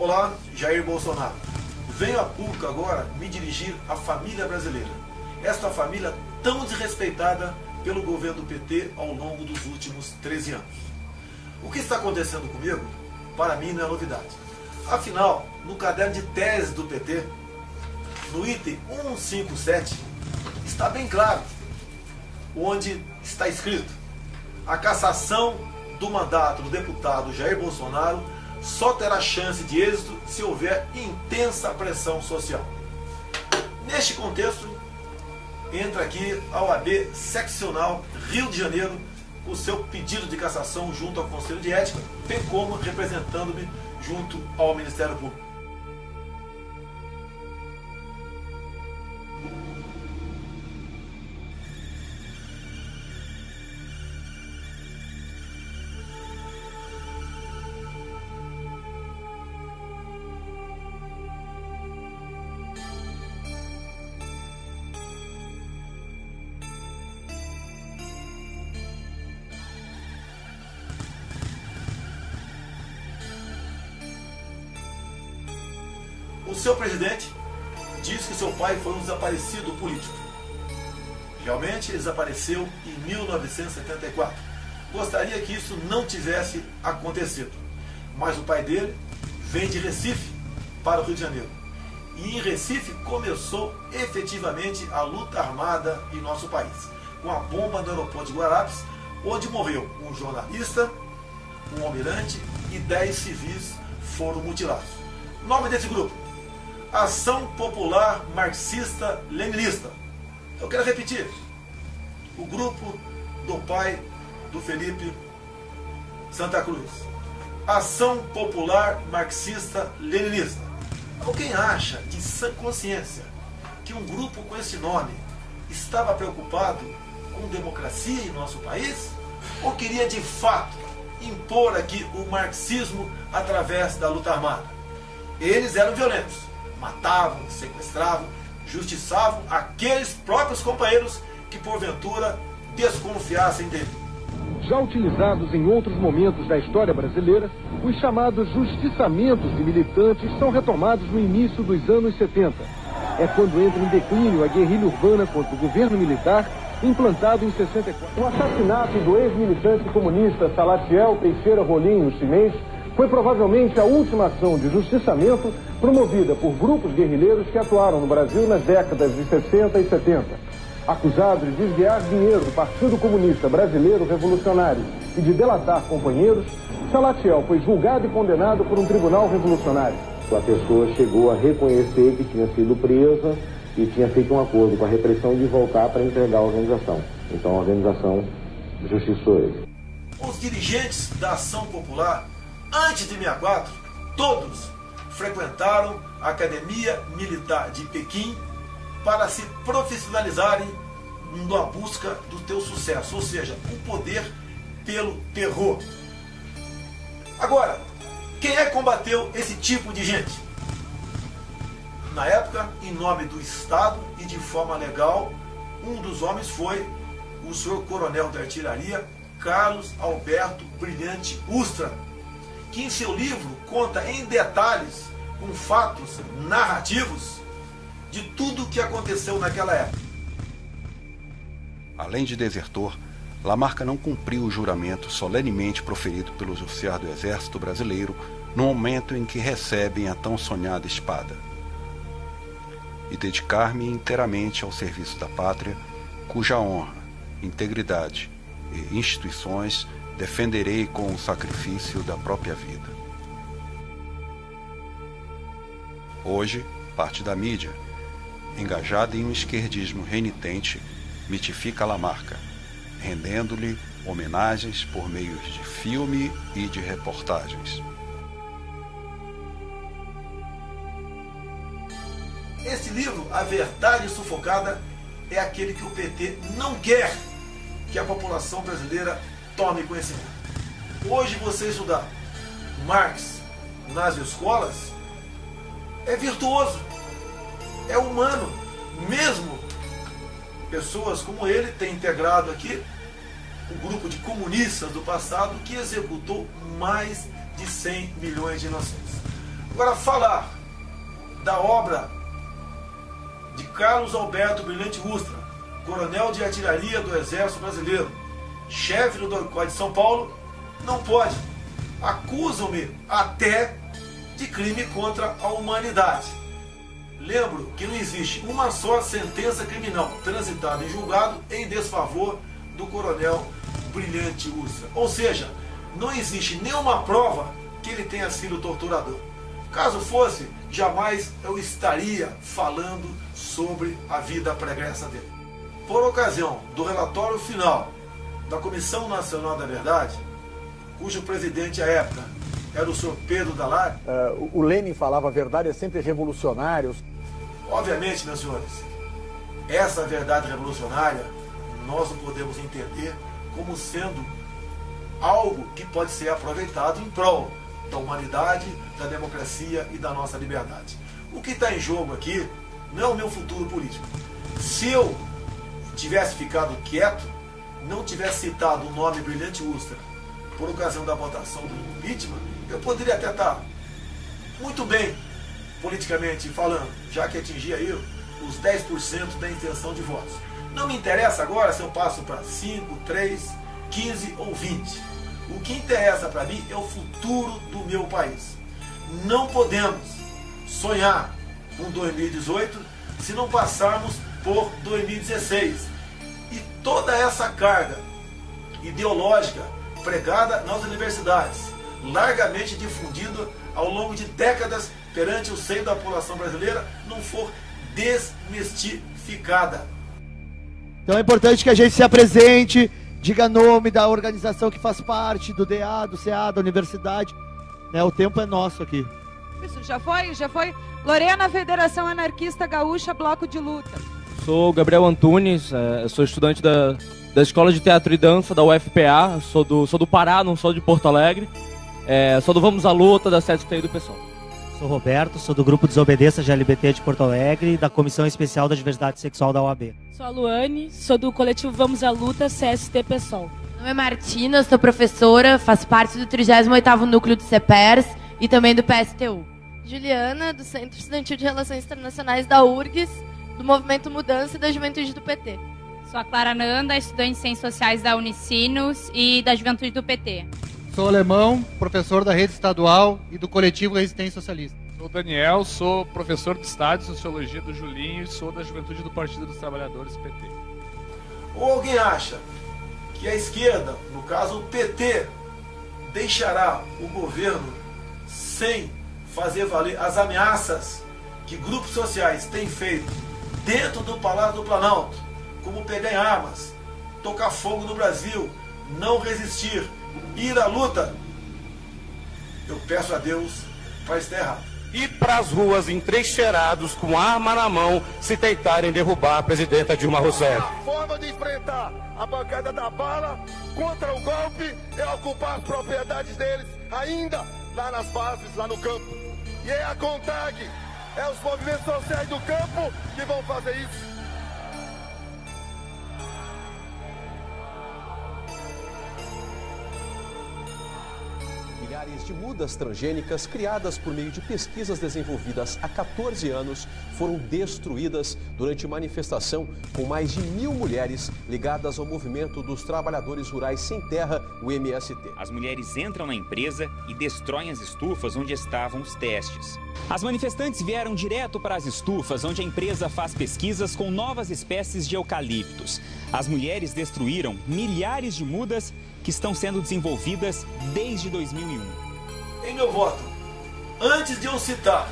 Olá, Jair Bolsonaro. Venho a público agora me dirigir à família brasileira. Esta família tão desrespeitada pelo governo do PT ao longo dos últimos 13 anos. O que está acontecendo comigo, para mim, não é novidade. Afinal, no caderno de tese do PT, no item 157, está bem claro, onde está escrito: a cassação do mandato do deputado Jair Bolsonaro só terá chance de êxito se houver intensa pressão social. Neste contexto, entra aqui a OAB Seccional Rio de Janeiro com o seu pedido de cassação junto ao Conselho de Ética, bem como representando-me junto ao Ministério Público. O seu presidente diz que seu pai foi um desaparecido político. Realmente ele desapareceu em 1974. Gostaria que isso não tivesse acontecido. Mas o pai dele vem de Recife para o Rio de Janeiro. E em Recife começou efetivamente a luta armada em nosso país, com a bomba no aeroporto de Guararapes, onde morreu um jornalista, um almirante e 10 civis foram mutilados. Nome desse grupo: Ação Popular Marxista-Leninista. Eu quero repetir: o grupo do pai do Felipe Santa Cruz. Ação Popular Marxista-Leninista. Alguém acha de sã consciência que um grupo com esse nome estava preocupado com democracia em nosso país? Ou queria de fato impor aqui o marxismo através da luta armada? Eles eram violentos. Matavam, sequestravam, justiçavam aqueles próprios companheiros que porventura desconfiassem dele. Já utilizados em outros momentos da história brasileira, os chamados justiçamentos de militantes são retomados no início dos anos 70. É quando entra em declínio a guerrilha urbana contra o governo militar, implantado em 64. O assassinato do ex-militante comunista Salatiel Teixeira Rolim, no chinês, foi provavelmente a última ação de justiçamento promovida por grupos guerrilheiros que atuaram no Brasil nas décadas de 60 e 70. Acusado de desviar dinheiro do Partido Comunista Brasileiro Revolucionário e de delatar companheiros, Salatiel foi julgado e condenado por um tribunal revolucionário. A pessoa chegou a reconhecer que tinha sido presa e tinha feito um acordo com a repressão de voltar para entregar a organização. Então a organização justiçou ele. Os dirigentes da Ação Popular, antes de 64, todos frequentaram a Academia Militar de Pequim para se profissionalizarem na busca do teu sucesso, ou seja, o poder pelo terror. Agora, quem é que combateu esse tipo de gente? Na época, em nome do Estado e de forma legal, um dos homens foi o senhor coronel da artilharia, Carlos Alberto Brilhante Ustra, que em seu livro conta em detalhes, com fatos narrativos, de tudo o que aconteceu naquela época. Além de desertor, Lamarca não cumpriu o juramento solenemente proferido pelos oficiais do Exército Brasileiro no momento em que recebem a tão sonhada espada. E dedicar-me inteiramente ao serviço da pátria, cuja honra, integridade e instituições defenderei com o sacrifício da própria vida. Hoje, parte da mídia, engajada em um esquerdismo renitente, mitifica Lamarca, rendendo-lhe homenagens por meios de filme e de reportagens. Esse livro, A Verdade Sufocada, é aquele que o PT não quer que a população brasileira tome conhecimento. Hoje você estudar Marx nas escolas é virtuoso, é humano. Mesmo pessoas como ele têm integrado aqui o grupo de comunistas do passado que executou mais de 100 milhões de inocentes. Agora, falar da obra de Carlos Alberto Brilhante Ustra, coronel de artilharia do Exército Brasileiro, chefe do DOI de São Paulo, não pode. Acusam-me até de crime contra a humanidade. Lembro que não existe uma só sentença criminal transitada em julgado em desfavor do coronel Brilhante Ustra. Ou seja, não existe nenhuma prova que ele tenha sido torturador. Caso fosse, jamais eu estaria falando sobre a vida pregressa dele. Por ocasião do relatório final da Comissão Nacional da Verdade, cujo presidente à época era o senhor Pedro Dalari. O Lenin falava a verdade é sempre revolucionária. Obviamente, meus senhores, essa verdade revolucionária nós não podemos entender como sendo algo que pode ser aproveitado em prol da humanidade, da democracia e da nossa liberdade. O que está em jogo aqui não é o meu futuro político. Se eu tivesse ficado quieto, não tivesse citado o nome Brilhante Ustra por ocasião da votação do impeachment, eu poderia até estar muito bem politicamente falando, já que atingia aí os 10% da intenção de votos. Não me interessa agora se eu passo para 5, 3, 15 ou 20. O que interessa para mim é o futuro do meu país. Não podemos sonhar com 2018 se não passarmos por 2016. E toda essa carga ideológica pregada nas universidades, largamente difundida ao longo de décadas perante o seio da população brasileira, não for desmistificada. Então é importante que a gente se apresente, diga nome da organização que faz parte, do DA, do CA, da universidade. Né, o tempo é nosso aqui. Isso, já foi. Lorena, Federação Anarquista Gaúcha, Bloco de Luta. Sou Gabriel Antunes, sou estudante da Escola de Teatro e Dança da UFPA, sou do Pará, não sou de Porto Alegre. Sou do Vamos à Luta, da CST e do PSOL. Sou Roberto, sou do Grupo Desobediência GLBT de Porto Alegre e da Comissão Especial da Diversidade Sexual da OAB. Sou a Luane, sou do coletivo Vamos à Luta, CST PSOL. Meu nome é Martina, sou professora, faço parte do 38º Núcleo do CEPERS e também do PSTU. Juliana, do Centro Estudantil de Relações Internacionais da URGS, do Movimento Mudança e da Juventude do PT. Sou a Clara Nanda, estudante de Ciências Sociais da Unicinos e da Juventude do PT. Sou alemão, professor da rede estadual e do coletivo Resistência Socialista. Sou Daniel, sou professor de Estado e Sociologia do Julinho e sou da Juventude do Partido dos Trabalhadores, PT. Ou alguém acha que a esquerda, no caso o PT, deixará o governo sem fazer valer as ameaças que grupos sociais têm feito dentro do Palácio do Planalto, como pegar em armas, tocar fogo no Brasil, não resistir, ir à luta? Eu peço a Deus para estar errado. Ir para as ruas entrincheirados com arma na mão se tentarem derrubar a presidenta Dilma Rousseff. A forma de enfrentar a bancada da bala contra o golpe é ocupar as propriedades deles ainda lá nas bases, lá no campo. E é a CONTAG, é os movimentos sociais do campo que vão fazer isso. Milhares de mudas transgênicas criadas por meio de pesquisas desenvolvidas há 14 anos foram destruídas durante manifestação com mais de 1.000 mulheres ligadas ao movimento dos trabalhadores rurais sem terra, o MST. As mulheres entram na empresa e destroem as estufas onde estavam os testes. As manifestantes vieram direto para as estufas onde a empresa faz pesquisas com novas espécies de eucaliptos. As mulheres destruíram milhares de mudas que estão sendo desenvolvidas desde 2001. Em meu voto, antes de eu citar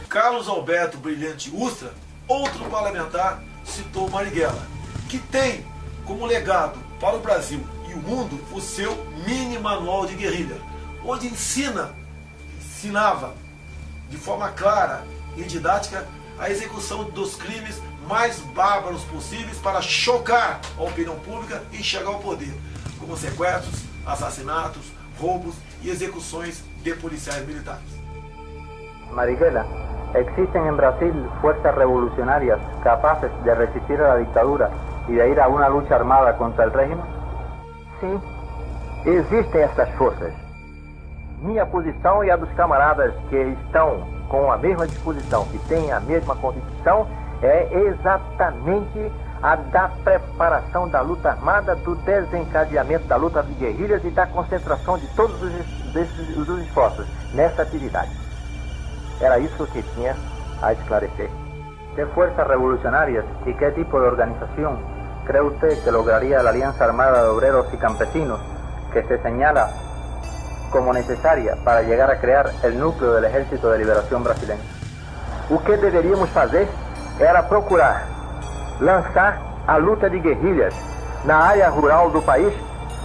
Carlos Alberto Brilhante Ustra, outro parlamentar citou Marighella, que tem como legado para o Brasil e o mundo o seu mini manual de guerrilha, onde ensinava de forma clara e didática a execução dos crimes mais bárbaros possíveis para chocar a opinião pública e chegar ao poder, como sequestros, assassinatos, roubos e execuções de policiais militares. Marighella, ¿existen en Brasil fuerzas revolucionarias capaces de resistir a la dictadura y de ir a una lucha armada contra el régimen? Sim, existem essas forças. minha posição e a dos camaradas que estão com a mesma disposição, que têm a mesma convicção, é exatamente a da preparação da luta armada, do desencadeamento da luta de guerrilhas e da concentração de todos os esforços nessa atividade. Era isso que tinha a esclarecer. ¿Qué fuerzas revolucionarias y qué tipo de organización cree usted que lograría la Alianza Armada de Obreros y Campesinos que se señala como necesaria para llegar a crear el núcleo del Ejército de Liberación Brasileño? O que deveríamos fazer era procurar lançar a luta de guerrilhas na área rural do país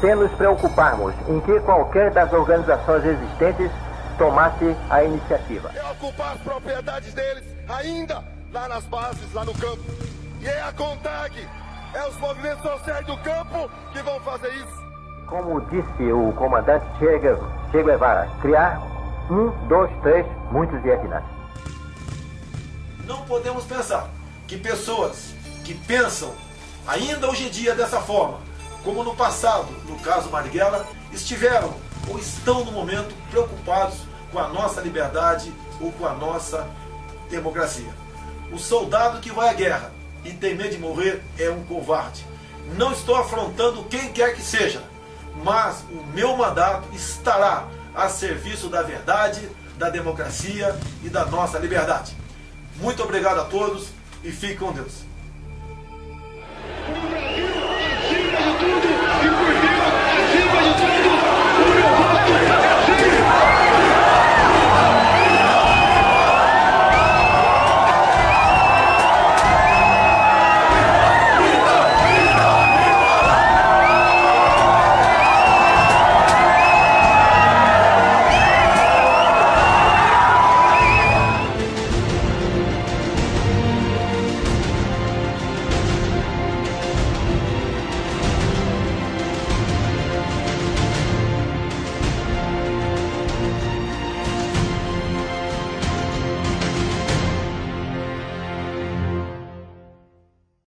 sem nos preocuparmos em que qualquer das organizações existentes tomasse a iniciativa. É ocupar as propriedades deles, ainda lá nas bases, lá no campo. E é a CONTAG, é os movimentos sociais do campo que vão fazer isso. Como disse o comandante Che Guevara, criar 1, 2, 3, muitos Vietnãs. Não podemos pensar que pessoas que pensam ainda hoje em dia dessa forma, como no passado, no caso Marighella, estiveram ou estão no momento preocupados com a nossa liberdade ou com a nossa democracia. O soldado que vai à guerra e tem medo de morrer é um covarde. Não estou afrontando quem quer que seja, mas o meu mandato estará a serviço da verdade, da democracia e da nossa liberdade. Muito obrigado a todos e fiquem com Deus.